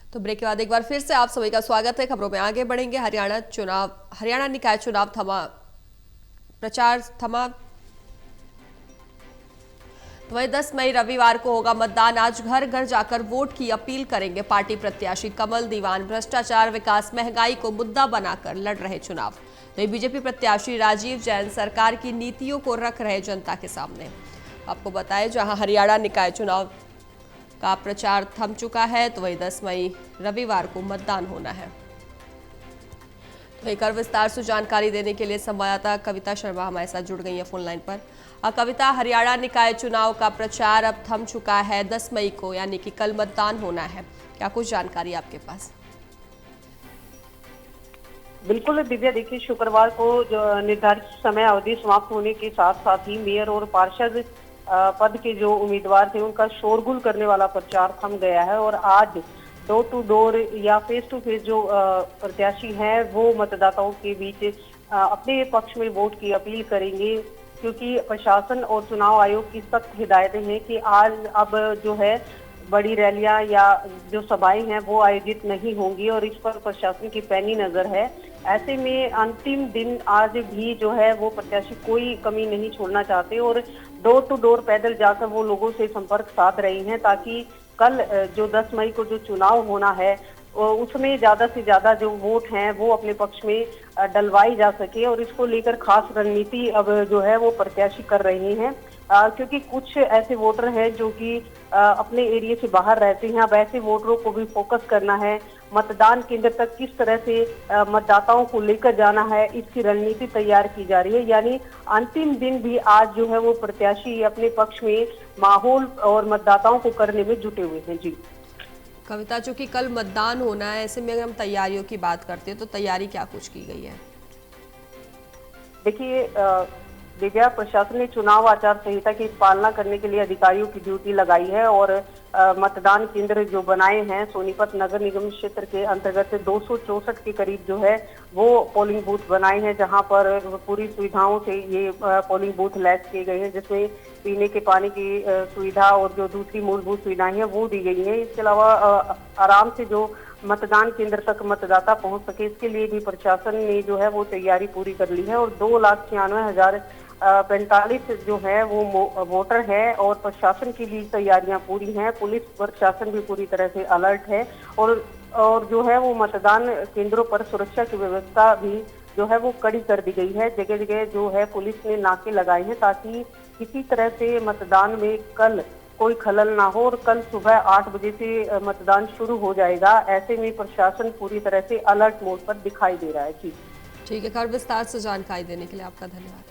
तो ब्रेक के बाद एक बार फिर से आप सभी का स्वागत है। खबरों में आगे बढ़ेंगे। हरियाणा निकाय चुनाव प्रचार थमा। तो वही 10 मई रविवार को होगा मतदान। आज घर घर जाकर वोट की अपील करेंगे पार्टी प्रत्याशी कमल दीवान। भ्रष्टाचार, विकास, महंगाई को मुद्दा बनाकर लड़ रहे चुनाव। तो बीजेपी प्रत्याशी राजीव जैन सरकार की नीतियों को रख रहे जनता के सामने। आपको बताएं, जहां हरियाणा निकाय चुनाव का प्रचार थम चुका है, तो वही 10 मई रविवार को मतदान होना है। तो एक और विस्तार से जानकारी देने के लिए संवाददाता कविता शर्मा हमारे साथ जुड़ गई है फोन लाइन पर। कविता, हरियाणा निकाय चुनाव का प्रचार अब थम चुका है, 10 मई को यानी कि कल मतदान होना है। क्या कुछ जानकारी आपके पास? बिल्कुल दिव्या, देखिए शुक्रवार को जो निर्धारित समय अवधि समाप्त होने के साथ साथ ही मेयर और पार्षद पद के जो उम्मीदवार थे उनका शोरगुल करने वाला प्रचार थम गया है। और आज डोर टू डोर या फेस टू फेस जो प्रत्याशी हैं वो मतदाताओं के बीच अपने पक्ष में वोट की अपील करेंगे, क्योंकि प्रशासन और चुनाव आयोग की सख्त हिदायतें हैं कि आज अब जो है बड़ी रैलियां या जो सभाएं हैं वो आयोजित नहीं होंगी और इस पर प्रशासन की पैनी नजर है। ऐसे में अंतिम दिन आज भी जो है वो प्रत्याशी कोई कमी नहीं छोड़ना चाहते और डोर टू डोर पैदल जाकर वो लोगों से संपर्क साध रहे हैं, ताकि कल जो 10 मई को जो चुनाव होना है उसमें ज्यादा से ज्यादा जो वोट हैं वो अपने पक्ष में डलवाई जा सके। और इसको लेकर खास रणनीति अब जो है वो प्रत्याशी कर रहे हैं, क्योंकि कुछ ऐसे वोटर हैं जो कि अपने एरिया से बाहर रहते हैं। अब ऐसे वोटरों को भी फोकस करना है, मतदान केंद्र तक किस तरह से मतदाताओं को लेकर जाना है, इसकी रणनीति तैयार की जा रही है। यानी अंतिम दिन भी आज जो है वो प्रत्याशी अपने पक्ष में माहौल और मतदाताओं को करने में जुटे हुए हैं। जी कविता, चूंकि कल मतदान होना है, ऐसे में अगर हम तैयारियों की बात करते हैं तो तैयारी क्या कुछ की गई है? देखिए दिव्या, प्रशासन ने चुनाव आचार संहिता की पालना करने के लिए अधिकारियों की ड्यूटी लगाई है और मतदान केंद्र जो बनाए हैं सोनीपत नगर निगम क्षेत्र के अंतर्गत 264 के करीब जो है वो पोलिंग बूथ बनाए हैं, जहां पर पूरी सुविधाओं से ये पोलिंग बूथ लैस किए गए हैं, जिसमें पीने के पानी की सुविधा और जो दूसरी मूलभूत सुविधाएं हैं वो दी गई हैं। इसके अलावा आराम से जो मतदान केंद्र तक मतदाता पहुंच सके, इसके लिए भी प्रशासन ने जो है वो तैयारी पूरी कर ली है। और 2,96,045 जो है वो वोटर है और प्रशासन की भी तैयारियां पूरी हैं। पुलिस प्रशासन भी पूरी तरह से अलर्ट है और जो है वो मतदान केंद्रों पर सुरक्षा की व्यवस्था भी जो है वो कड़ी कर दी गई है। जगह जगह जो है पुलिस ने नाके लगाए हैं, ताकि किसी तरह से मतदान में कल कोई खलल ना हो। और कल सुबह 8 बजे से मतदान शुरू हो जाएगा। ऐसे में प्रशासन पूरी तरह से अलर्ट मोड पर दिखाई दे रहा है। जी ठीक है, खैर विस्तार से जानकारी देने के लिए आपका धन्यवाद।